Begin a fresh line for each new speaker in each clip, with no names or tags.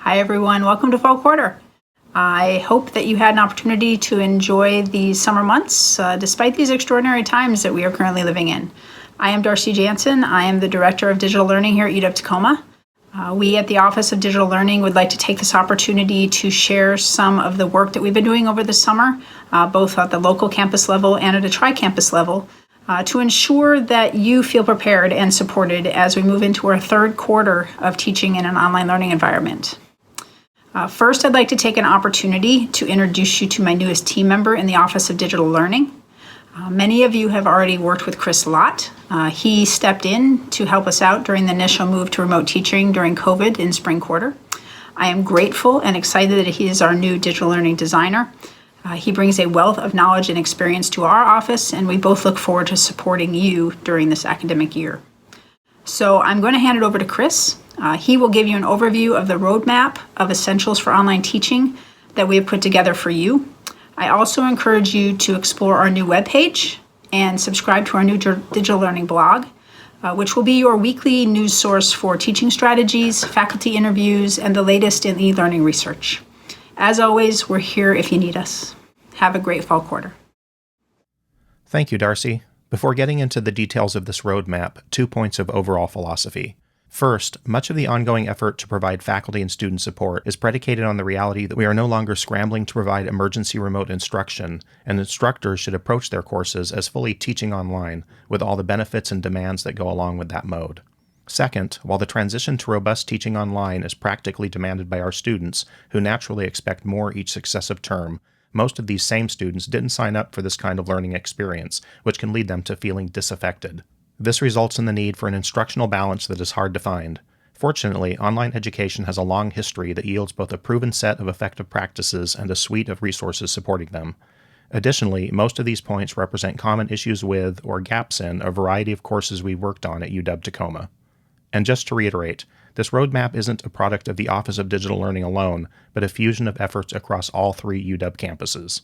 Hi everyone, welcome to Fall Quarter. I hope that you had an opportunity to enjoy these summer months despite these extraordinary times that we are currently living in. I am Darcy Jansen. I am the Director of Digital Learning here at UW Tacoma. We at the Office of Digital Learning would like to take this opportunity to share some of the work that we've been doing over the summer, both at the local campus level and at a tri-campus level, to ensure that you feel prepared and supported as we move into our third quarter of teaching in an online learning environment. First, I'd like to take an opportunity to introduce you to my newest team member in the Office of Digital Learning. Many of you have already worked with Chris Lott. He stepped in to help us out during the initial move to remote teaching during COVID in spring quarter. I am grateful and excited that he is our new digital learning designer. He brings a wealth of knowledge and experience to our office, and we both look forward to supporting you during this academic year. So I'm going to hand it over to Chris. He will give you an overview of the roadmap of essentials for online teaching that we have put together for you. I also encourage you to explore our new webpage and subscribe to our new digital learning blog, which will be your weekly news source for teaching strategies, faculty interviews, and the latest in e-learning research. As always, we're here if you need us. Have a great fall quarter.
Thank you, Darcy. Before getting into the details of this roadmap, 2 points of overall philosophy. First, much of the ongoing effort to provide faculty and student support is predicated on the reality that we are no longer scrambling to provide emergency remote instruction, and instructors should approach their courses as fully teaching online, with all the benefits and demands that go along with that mode. Second, while the transition to robust teaching online is practically demanded by our students, who naturally expect more each successive term, most of these same students didn't sign up for this kind of learning experience, which can lead them to feeling disaffected. This results in the need for an instructional balance that is hard to find. Fortunately, online education has a long history that yields both a proven set of effective practices and a suite of resources supporting them. Additionally, most of these points represent common issues with, or gaps in, a variety of courses we worked on at UW Tacoma. And just to reiterate, this roadmap isn't a product of the Office of Digital Learning alone, but a fusion of efforts across all 3 UW campuses.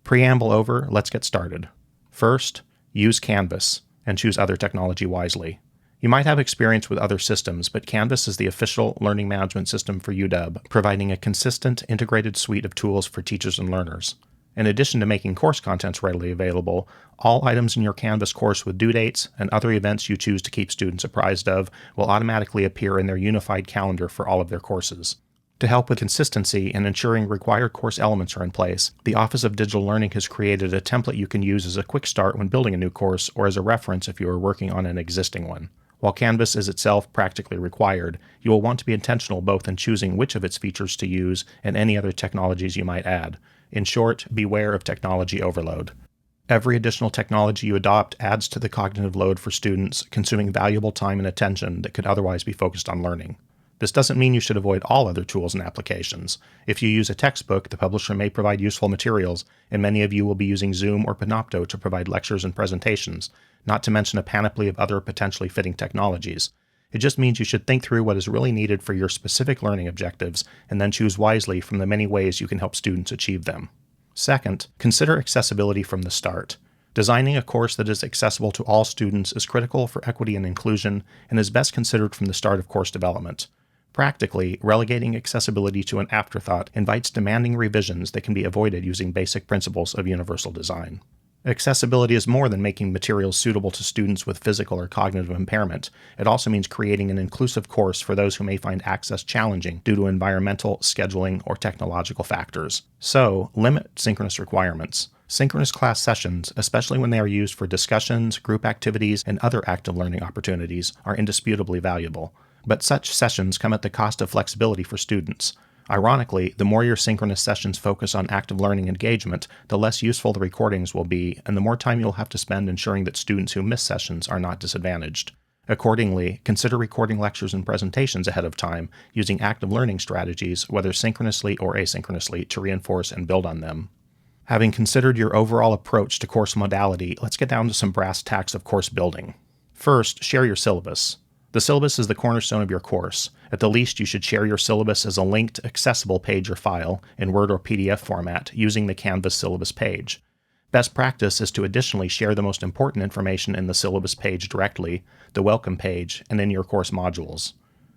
Preamble over, let's get started. First, use Canvas, and choose other technology wisely. You might have experience with other systems, but Canvas is the official learning management system for UW, providing a consistent, integrated suite of tools for teachers and learners. In addition to making course contents readily available, all items in your Canvas course with due dates and other events you choose to keep students apprised of will automatically appear in their unified calendar for all of their courses. To help with consistency and ensuring required course elements are in place, the Office of Digital Learning has created a template you can use as a quick start when building a new course or as a reference if you are working on an existing one. While Canvas is itself practically required, you will want to be intentional both in choosing which of its features to use and any other technologies you might add. In short, beware of technology overload. Every additional technology you adopt adds to the cognitive load for students, consuming valuable time and attention that could otherwise be focused on learning. This doesn't mean you should avoid all other tools and applications. If you use a textbook, the publisher may provide useful materials, and many of you will be using Zoom or Panopto to provide lectures and presentations, not to mention a panoply of other potentially fitting technologies. It just means you should think through what is really needed for your specific learning objectives, and then choose wisely from the many ways you can help students achieve them. Second, consider accessibility from the start. Designing a course that is accessible to all students is critical for equity and inclusion, and is best considered from the start of course development. Practically, relegating accessibility to an afterthought invites demanding revisions that can be avoided using basic principles of universal design. Accessibility is more than making materials suitable to students with physical or cognitive impairment. It also means creating an inclusive course for those who may find access challenging due to environmental, scheduling, or technological factors. So, limit synchronous requirements. Synchronous class sessions, especially when they are used for discussions, group activities, and other active learning opportunities, are indisputably valuable. But such sessions come at the cost of flexibility for students. Ironically, the more your synchronous sessions focus on active learning engagement, the less useful the recordings will be, and the more time you'll have to spend ensuring that students who miss sessions are not disadvantaged. Accordingly, consider recording lectures and presentations ahead of time, using active learning strategies, whether synchronously or asynchronously, to reinforce and build on them. Having considered your overall approach to course modality, let's get down to some brass tacks of course building. First, share your syllabus. The syllabus is the cornerstone of your course. At the least, you should share your syllabus as a linked, accessible page or file in Word or PDF format using the Canvas syllabus page. Best practice is to additionally share the most important information in the syllabus page directly, the welcome page, and in your course modules.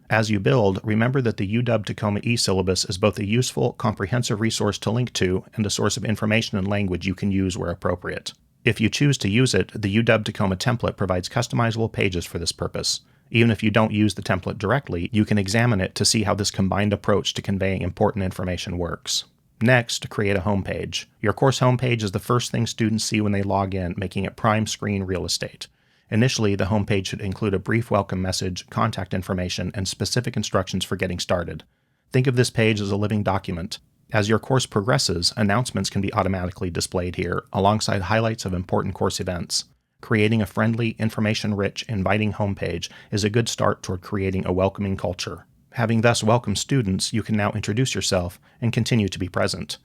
As you build, remember that the UW Tacoma e-syllabus is both a useful, comprehensive resource to link to and a source of information and language you can use where appropriate. If you choose to use it, the UW Tacoma template provides customizable pages for this purpose. Even if you don't use the template directly, you can examine it to see how this combined approach to conveying important information works. Next, create a homepage. Your course homepage is the first thing students see when they log in, making it prime screen real estate. Initially, the homepage should include a brief welcome message, contact information, and specific instructions for getting started. Think of this page as a living document. As your course progresses, announcements can be automatically displayed here, alongside highlights of important course events. Creating a friendly, information-rich, inviting homepage is a good start toward creating a welcoming culture. Having thus welcomed students, you can now introduce yourself and continue to be present.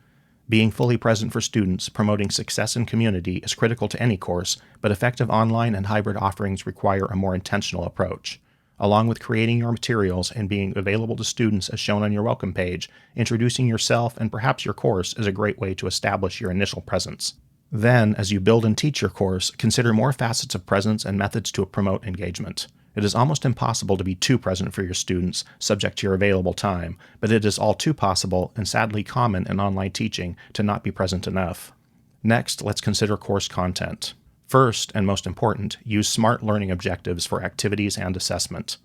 Being fully present for students, promoting success in community is critical to any course, but effective online and hybrid offerings require a more intentional approach. Along with creating your materials and being available to students as shown on your welcome page, introducing yourself and perhaps your course is a great way to establish your initial presence. Then, as you build and teach your course, consider more facets of presence and methods to promote engagement. It is almost impossible to be too present for your students, subject to your available time, but it is all too possible and sadly common in online teaching to not be present enough. Next, let's consider course content. First, and most important, use SMART learning objectives for activities and assessment.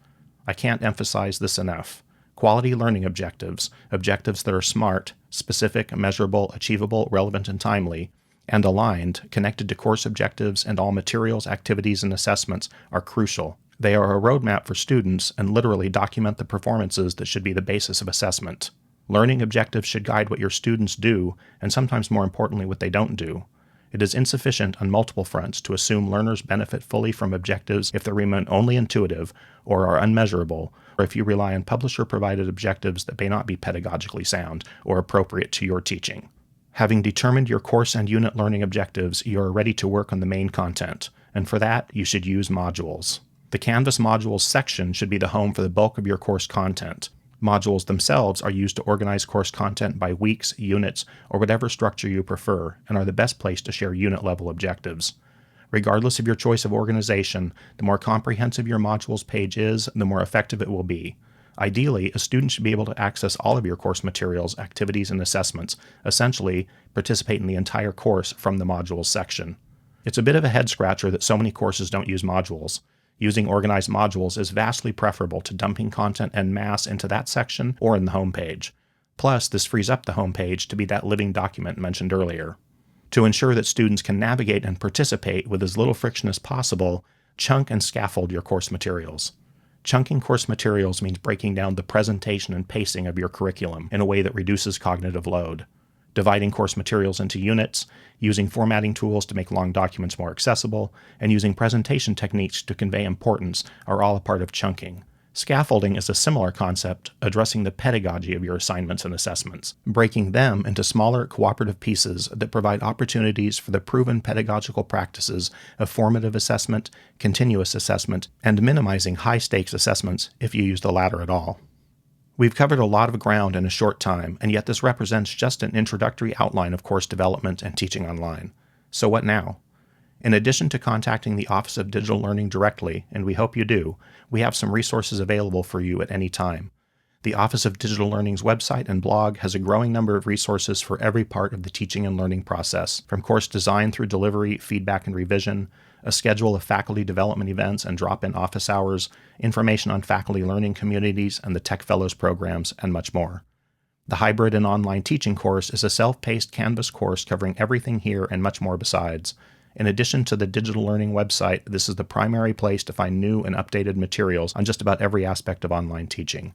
I can't emphasize this enough. Quality learning objectives, objectives that are SMART, specific, measurable, achievable, relevant, and timely, and aligned, connected to course objectives and all materials, activities, and assessments, are crucial. They are a roadmap for students and literally document the performances that should be the basis of assessment. Learning objectives should guide what your students do, and sometimes more importantly what they don't do. It is insufficient on multiple fronts to assume learners benefit fully from objectives if they remain only intuitive or are unmeasurable, or if you rely on publisher-provided objectives that may not be pedagogically sound or appropriate to your teaching. Having determined your course and unit learning objectives, you are ready to work on the main content, and for that, you should use modules. The Canvas Modules section should be the home for the bulk of your course content. Modules themselves are used to organize course content by weeks, units, or whatever structure you prefer, and are the best place to share unit-level objectives. Regardless of your choice of organization, the more comprehensive your modules page is, the more effective it will be. Ideally, a student should be able to access all of your course materials, activities, and assessments, essentially participate in the entire course from the modules section. It's a bit of a head-scratcher that so many courses don't use modules. Using organized modules is vastly preferable to dumping content en masse into that section or in the homepage. Plus, this frees up the homepage to be that living document mentioned earlier. To ensure that students can navigate and participate with as little friction as possible, chunk and scaffold your course materials. Chunking course materials means breaking down the presentation and pacing of your curriculum in a way that reduces cognitive load. Dividing course materials into units, using formatting tools to make long documents more accessible, and using presentation techniques to convey importance are all a part of chunking. Scaffolding is a similar concept, addressing the pedagogy of your assignments and assessments, breaking them into smaller cooperative pieces that provide opportunities for the proven pedagogical practices of formative assessment, continuous assessment, and minimizing high-stakes assessments if you use the latter at all. We've covered a lot of ground in a short time, and yet this represents just an introductory outline of course development and teaching online. So what now? In addition to contacting the Office of Digital Learning directly, and we hope you do, we have some resources available for you at any time. The Office of Digital Learning's website and blog has a growing number of resources for every part of the teaching and learning process, from course design through delivery, feedback and revision, a schedule of faculty development events and drop-in office hours, information on faculty learning communities and the Tech Fellows programs, and much more. The Hybrid and Online Teaching course is a self-paced Canvas course covering everything here and much more besides. In addition to the Digital Learning website, this is the primary place to find new and updated materials on just about every aspect of online teaching.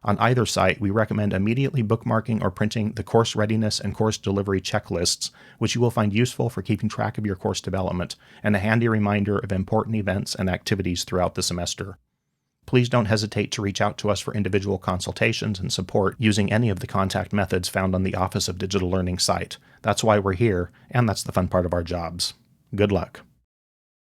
On either site, we recommend immediately bookmarking or printing the course readiness and course delivery checklists, which you will find useful for keeping track of your course development, and a handy reminder of important events and activities throughout the semester. Please don't hesitate to reach out to us for individual consultations and support using any of the contact methods found on the Office of Digital Learning site. That's why we're here, and that's the fun part of our jobs. Good luck.